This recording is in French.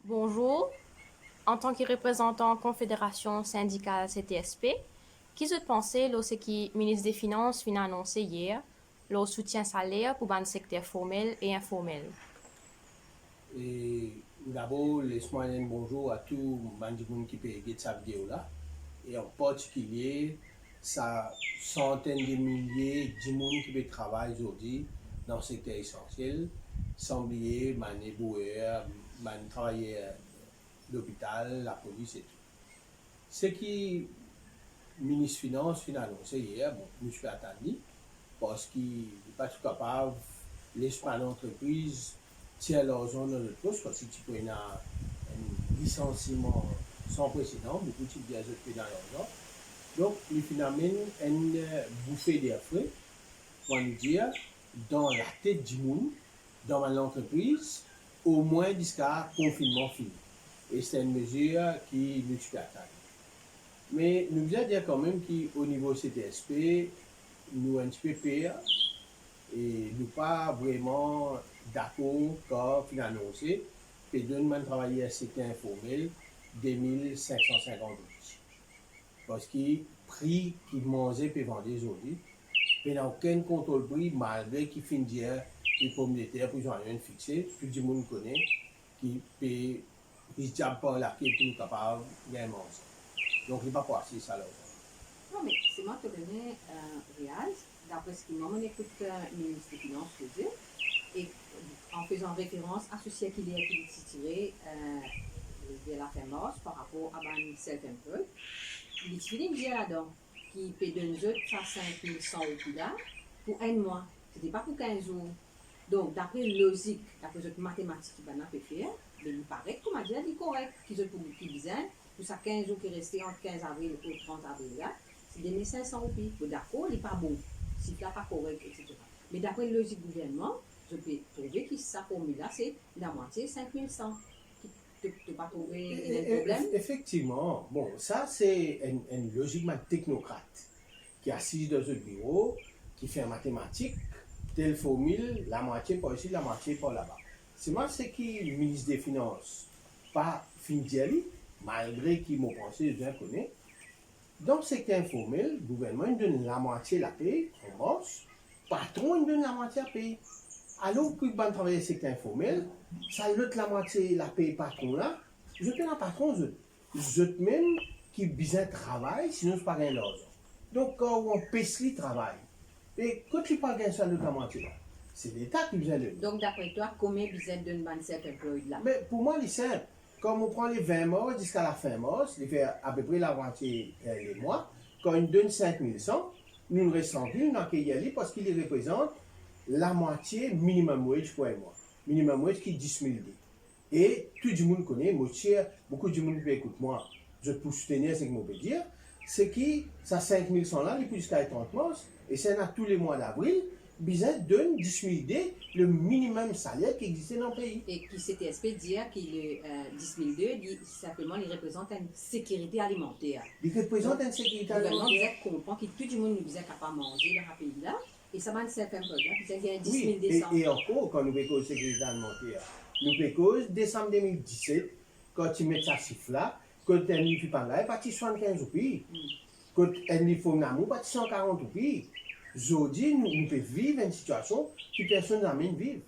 Bonjour, en tant que représentant Confédération syndicale CTSP, qui se pensait lorsque le ministre des Finances a annoncé hier le soutien salaire pour le secteur formel et informel. Et d'abord, laisse-moi un bonjour à tout le monde qui peut regarder cette vidéo-là. Et en particulier, sa centaines de milliers de monde qui peut travailler aujourd'hui dans le secteur essentiel, sans oublier les éboueurs, les travailleurs de l'hôpital, la police et tout. Ce qui le ministre des Finances a annoncé hier, bon, je suis attendu, parce qu'il n'est pas tout capable de laisser l'entreprise tirer l'argent dans notre poste, parce que tu peux avoir un licenciement sans précédent, beaucoup de gens qui dans l'argent. Donc, il finalement une bouffée d'air frais, pour nous dire, dans la tête du monde, dans l'entreprise, au moins jusqu'à confinement fini. Et c'est une mesure qui nous attend. Mais nous devons dire quand même qu'au niveau CTSP, nous un petit peu pire et nous pas vraiment d'accord quand il a annoncé que deux travailler à secteur informel 2550 parce que le prix qu'il mangeait peut vendre aujourd'hui, il n'y a aucun contrôle prix malgré qu'il finit dire les pommes de terre pour rien fixé, tout le monde connaît qui peut il ne pas là qui est plus capable de manger. Donc il n'est pas possible ça là. Non, mais c'est moi qui te donne réel, d'après ce que moi, on écoute le ministre des Finances faisait, et en faisant référence à ce qui est tiré de la fin mars par rapport à un self-employed, il est tiré une là-dedans qui peut donner ça 5100 € là pour un mois. Ce n'était pas pour 15 jours. Donc, d'après logique, d'après les mathématiques qu'il va faire, mais il paraît, comme a dit, il est correct, qu'ils ont pour ça 15 jours qui restent entre 15 avril et 30 avril là, c'est 2500 €. D'accord, il n'est pas bon, si il n'est pas correct, etc. Mais d'après le logique du gouvernement, je peux trouver que sa formule-là, c'est la moitié 5100. Tu ne peux pas trouver un problème. Effectivement, bon, ça c'est une logique technocrate qui est assise dans un bureau, qui fait en mathématiques, telle formule, la moitié par ici, la moitié par là-bas. C'est moi ce qui le ministre des Finances, pas fin malgré qu'il m'a pensé, je bien connais. Dans le secteur informel, le gouvernement il donne la moitié la paye, on bosse, patron il donne la moitié la paye. Alors que quand travailler dans le secteur informel, ça l'autre la moitié la paye patron là, je paye un patron, je même qui besoin de travail, sinon je ne pas gagner l'argent. Donc quand on paye le travail, et quand tu pas gagner ça l'autre la moitié là, c'est l'État qui besoin de. Donc d'après toi, combien besoin de self-employed là? Mais pour moi, c'est simple. Comme on prend les 20 morts jusqu'à la fin mars, il fait à peu près la moitié des mois. Quand il donne 5100, nous ne restons plus dans le parce qu'il représente la moitié minimum wage pour un mois. Minimum wage qui est 10 000 €. Et tout le monde connaît, moi, beaucoup de monde peut écouter moi, je peux soutenir ce que je peux dire, c'est que ça 5100 là, il peut jusqu'à 30 mars, et c'est là tous les mois d'avril, Bizet donne 10 000 idées, le minimum salaire qui existait dans le pays. Et qui CTSP dit qu'il est 10 002, dit simplement il représente une sécurité alimentaire. Il représente une sécurité alimentaire. alimentaire. Le gouvernement comprend que tout le monde nous est capable de manger dans ce pays-là, et ça va être certain peu là, puis il y a 10 Oui, 200. et encore, quand nous pécons sécurité alimentaire, nous pécons décembre 2017, quand tu mets ça chiffre là, quand tu as mis par là, il parti 75 roupies. Quand tu as mis Fonamou, il parti 140 roupies. Aujourd'hui, nous pouvons vivre une situation que personne n'a même vivre.